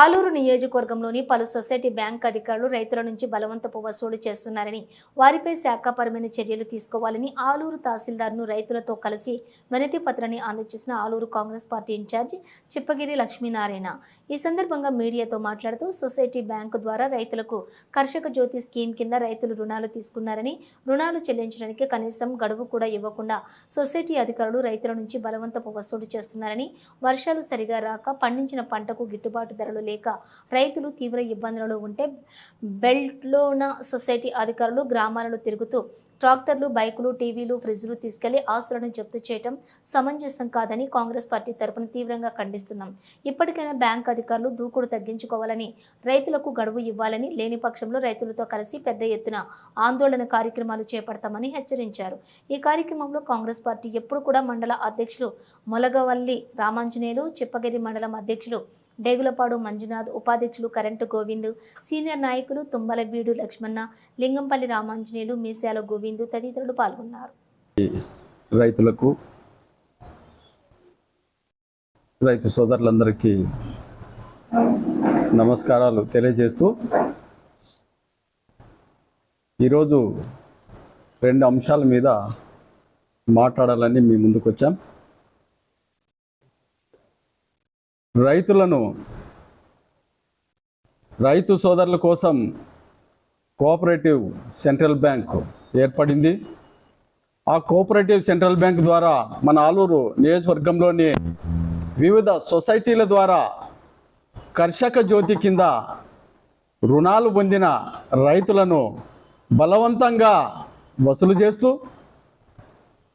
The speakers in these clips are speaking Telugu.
ఆలూరు నియోజకవర్గంలోని పలు సొసైటీ బ్యాంక్ అధికారులు రైతుల నుంచి బలవంతపు వసూలు చేస్తున్నారని, వారిపై శాఖాపరమైన చర్యలు తీసుకోవాలని ఆలూరు తహసీల్దార్ను రైతులతో కలిసి వినతి పత్రాన్ని అందజేసిన ఆలూరు కాంగ్రెస్ పార్టీ ఇన్ఛార్జి చిప్పగిరి లక్ష్మీనారాయణ. ఈ సందర్భంగా మీడియాతో మాట్లాడుతూ సొసైటీ బ్యాంకు ద్వారా రైతులకు కర్షక జ్యోతి స్కీమ్ కింద రైతులు రుణాలు తీసుకున్నారని, రుణాలు చెల్లించడానికి కనీసం గడువు కూడా ఇవ్వకుండా సొసైటీ అధికారులు రైతుల నుంచి బలవంతపు వసూలు చేస్తున్నారని, వర్షాలు సరిగా రాక పండించిన పంటకు గిట్టుబాటు ధరలు లేక రైతులు తీవ్ర ఇబ్బందులలో ఉంటే బెల్ట్లోన సొసైటీ అధికారులు గ్రామాలలో తిరుగుతూ ట్రాక్టర్లు, బైకులు, టీవీలు, ఫ్రిడ్జ్లు తీసుకెళ్లి ఆస్తులను జప్తు చేయడం సమంజసం కాదని కాంగ్రెస్ పార్టీ తరపున తీవ్రంగా ఖండిస్తున్నాం. ఇప్పటికైనా బ్యాంక్ అధికారులు దూకుడు తగ్గించుకోవాలని, రైతులకు గడువు ఇవ్వాలని, లేని పక్షంలో రైతులతో కలిసి పెద్ద ఎత్తున ఆందోళన కార్యక్రమాలు చేపడతామని హెచ్చరించారు. ఈ కార్యక్రమంలో కాంగ్రెస్ పార్టీ ఎప్పుడు కూడా మండల అధ్యక్షులు మొలగవల్లి రామాంజనేయులు, చిప్పగిరి మండలం అధ్యక్షులు డేగులపాడు మంజునాథ్, ఉపాధ్యక్షులు కరెంటు గోవిందు, సీనియర్ నాయకులు తుమ్మలబీడు లక్ష్మణ, లింగంపల్లి రామాంజనేయులు, మీసాల గోవిందు తదితరులు పాల్గొన్నారు. రైతులకు, రైతు సోదరులందరికీ నమస్కారాలు తెలియజేస్తూ ఈరోజు 2 అంశాల మీద మాట్లాడాలని మీ ముందుకు వచ్చాం. రైతు సోదరుల కోసం కోఆపరేటివ్ సెంట్రల్ బ్యాంక్ ఏర్పడింది. ఆ కోఆపరేటివ్ సెంట్రల్ బ్యాంక్ ద్వారా మన ఆలూరు నియోజకవర్గంలోని వివిధ సొసైటీల ద్వారా కర్షక జ్యోతి కింద రుణాలు పొందిన రైతులను బలవంతంగా వసూలు చేస్తూ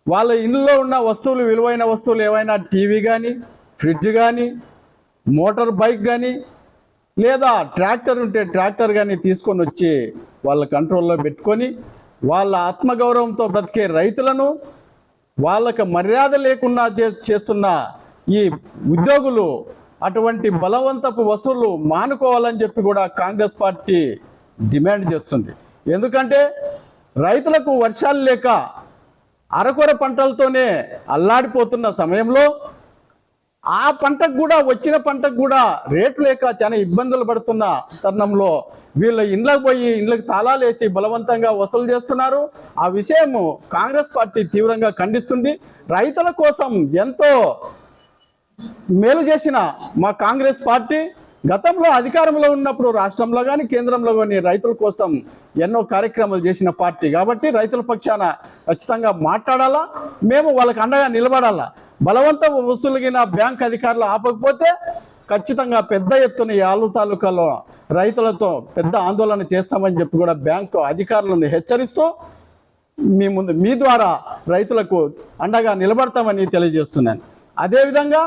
వాళ్ళ ఇళ్ళలో ఉన్న వస్తువులు, విలువైన వస్తువులు ఏవైనా టీవీ కానీ, ఫ్రిడ్జ్ కానీ, మోటార్ బైక్ కానీ, లేదా ట్రాక్టర్ ఉంటే ట్రాక్టర్ కానీ తీసుకొని వచ్చి వాళ్ళ కంట్రోల్లో పెట్టుకొని వాళ్ళ ఆత్మగౌరవంతో బ్రతికే రైతులను, వాళ్ళకి మర్యాద లేకుండా చేస్తున్న ఈ ఉద్యోగులు అటువంటి బలవంతపు వసూలు మానుకోవాలని చెప్పి కూడా కాంగ్రెస్ పార్టీ డిమాండ్ చేస్తుంది. ఎందుకంటే రైతులకు వర్షాలు లేక అరకొర పంటలతోనే అల్లాడిపోతున్న సమయంలో ఆ పంటకు కూడా, వచ్చిన పంటకు కూడా రేటు లేక చాలా ఇబ్బందులు పడుతున్న తరుణంలో వీళ్ళ ఇండ్లకు పోయి ఇండ్లకు తాళాలు వేసి బలవంతంగా వసూలు చేస్తున్నారు. ఆ విషయము కాంగ్రెస్ పార్టీ తీవ్రంగా ఖండిస్తుంది. రైతుల కోసం ఎంతో మేలు చేసిన మా కాంగ్రెస్ పార్టీ గతంలో అధికారంలో ఉన్నప్పుడు రాష్ట్రంలో కానీ, కేంద్రంలో కానీ రైతుల కోసం ఎన్నో కార్యక్రమాలు చేసిన పార్టీ కాబట్టి రైతుల పక్షాన ఖచ్చితంగా మాట్లాడాలా, మేము వాళ్ళకి అండగా నిలబడాలా. బలవంత వసూలుగిన బ్యాంక్ అధికారులు ఆపకపోతే ఖచ్చితంగా పెద్ద ఎత్తున ఈ ఆలూరు తాలూకాలో రైతులతో పెద్ద ఆందోళన చేస్తామని చెప్పి కూడా బ్యాంకు అధికారులను హెచ్చరిస్తూ మీ ద్వారా రైతులకు అండగా నిలబడతామని తెలియజేస్తున్నాను. అదేవిధంగా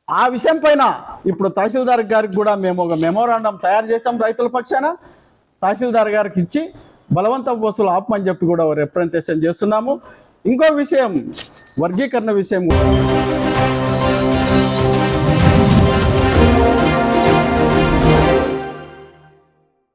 ఆ విషయం పైన ఇప్పుడు తహసీల్దార్ గారికి కూడా మేము ఒక మెమోరాండం తయారు చేసాం. రైతుల పక్షాన తహసీల్దార్ గారికి ఇచ్చి బలవంత వసూలు ఆపమని చెప్పి కూడా రిప్రజెంటేషన్ చేస్తున్నాము. ఇంకో విషయం, వర్గీకరణ విషయం.